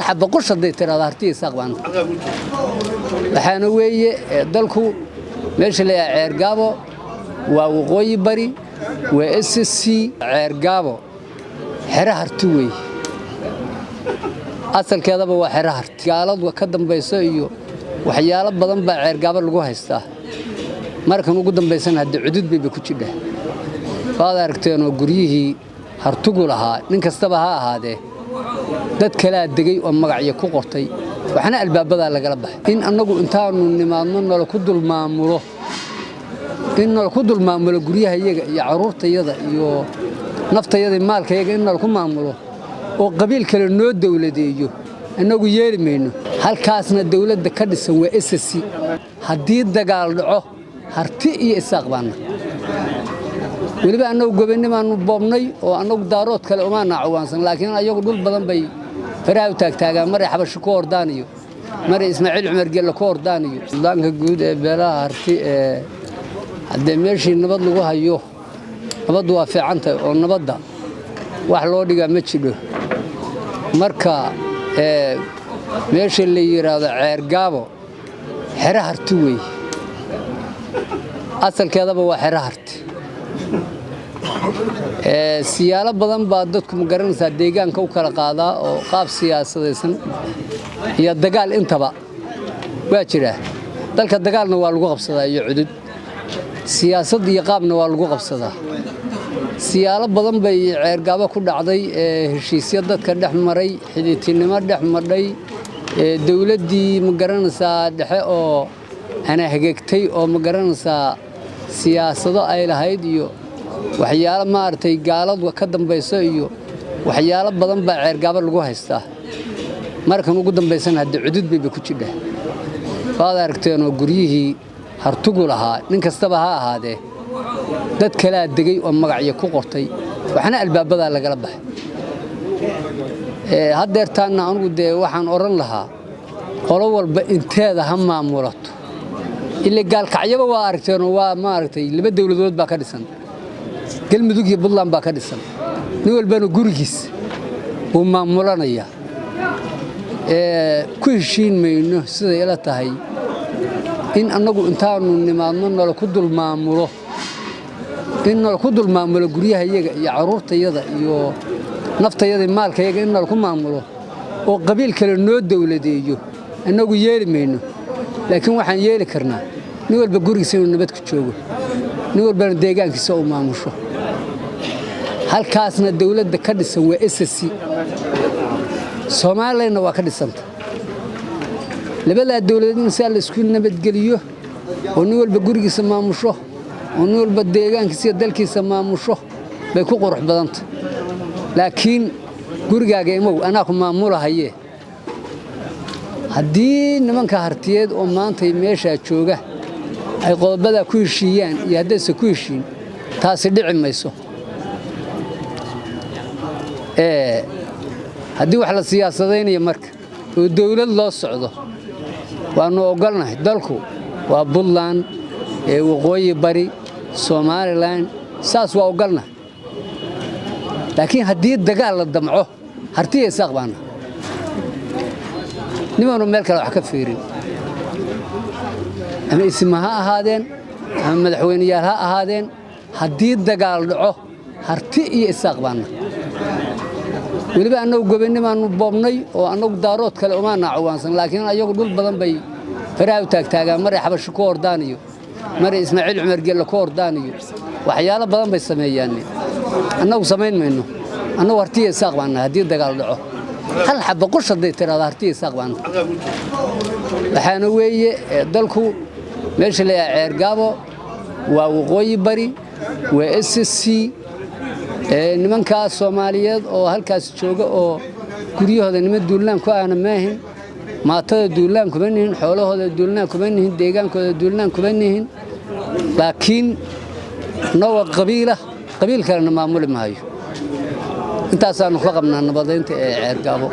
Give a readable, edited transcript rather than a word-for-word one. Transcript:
حبة قرصة دي ترى هرتي ساقبان وحنوية دلكو ماشي اللي عرقابو ووقوي بري وإسسي عرقابو حرة هرتوي أصل كذا بوا حرة هرت قالوا وكدم بيسويو وحيالا بدن با عرقابو لغو هيستا markan ugu dambaysan hadii cudud bay ku jidhay faad aragteen oo guriyihii hartugu lahaa nin kastaba ha ahaadee dad kala degay oo magacyo ku qortay waxana albaabada laga baxay in anagu intaanu nimaadno nala ku dulmaamulo guriyaha iyaga iyo caruurtayada iyo naftayada maalkayga in nala ku maamulo oo qabiil kale noo dawladeeyo anagu yeelimayno halkaasna dawladda ka dhisan waa SSC hadii dagaal dhaco harti iyo isaaqbaan waliba anagu gobonnimaanu boobnay oo anagu daarood kale uma naacawansan laakiin ayagu dhul badan bay faraaw taagtaagaan maray xabasho ku ordaaniyo maray Ismaaciil Cumar Gelle ku ordaaniyo suudaanka guud ee beelaha harti hadee meeshii nabad lagu hayo nabad waa fiicanta oo nabadda wax loo dhigaa ma jiro marka meeshii la yiraahdo ceergaabo xira harti way أصل كذا بوا حرة هرت سيالة بدن بعدكم قرن صدقان كوكلا قادا أو قاب سياسة ديسن هي الدجال أنت بقى باكرة ذلك الدجال نوال الوقف صدا يعدد سياسة دي قاب نوال الوقف صدا سيالة بدن بعرقابة كل عضي هالشيء ذات كده مري حديثين مرة مري دولة دي مقرن صاد حقه أنا هجكتي أو مقرنسا سياسة أي لهيديو وحيالا ما أرتي قالد وكدم بيسويو وحيالا بدن بعرقابة لجوه هستا مركن وقدم بيسن هدي عدود بيكوتشده فهذا أركتين وجريه هرتجو لها نكستبها هذا دت كلا دقي ومقعي كوقرتي وحنا الباب بدل لقلبه هذا ارتانا عنقود وحن أورن لها قالوا بإنتهى هم معمولته اللي قال كعيبة وارتين وما أرتي اللي بدي ولدود باكرسن كل مدوق يبلان باكرسن نقول بينو جورجيس وما مولانيا كل شيء منه سيدا إلى تهي إن أنقول إنتانو نمانو نلا كدل معموله إن نلا كدل معموله جريها يا عروت يدا يو نفط يدا مال كيجا إن نلا كم معموله وقبيل كل النود ولديجو أنقول يالي منه لكن waxaan yeeli karnaa nin walba gurigiisa inuu nabad ku joogo nin walba deegaankiisa uu maamusho halkaasna dawladda ka dhisan waa SSC Soomaaliland waa ka dhisanta labada dawladeed in la isku nabad geliyo oo nin walba gurigiisa maamusho oo nin walba deegaankiisa dalkiisa maamusho bay ku qurux badanta laakiin gurigaaga iimow anaa ku maamulahaye haddii nimanka hartiyeed oo maanta meesha jooga ay qodobada ku heshiiyaan iyo haddayse ku heshiin taasi dhici mayso haddii wax la siyaasadeynayo marka oo dawlad loo socdo waanu ogolnahay dalku waa Puntland waqooyi bari Somaliland saas waa ogolnahay laakiin haddii dagaal la damco hartiye saaqbaan نمانو ملك لو حكى فيرين أما اسمها هادين أما مدحوينيها هادين حديد دجال دعوه هرتي يساقبنا ولبا أنو جبنا ما نبضني وأنو دارات كلا ما نعوانسن لكن أيوة دول بدن بي فراو تاج مرة حبش كور دانيو مرة إسماعيل عمر قال كور دانيو وحيالا بدن بيسمياني أنو سمين منه أنو هرتي يساقبنا حديد دجال دعوه هل حبة قرصة دي ترى هرتي ساقبان وحنوية دلكو ماشي اللي عرقابو ووقوي بري وSSC nimankaas Soomaaliyeed oo halkaas jooga oo guriyahooda nima duulaan ku aana maahin maatada duulaan kuma nihin xoolahooda duulaan kuma nihin deegaankooda duulaan kuma nihin laakiin nawa qabiil kalena maamuli maayo intaas aanu ka qabnaa nabadeynta ee ceergaabo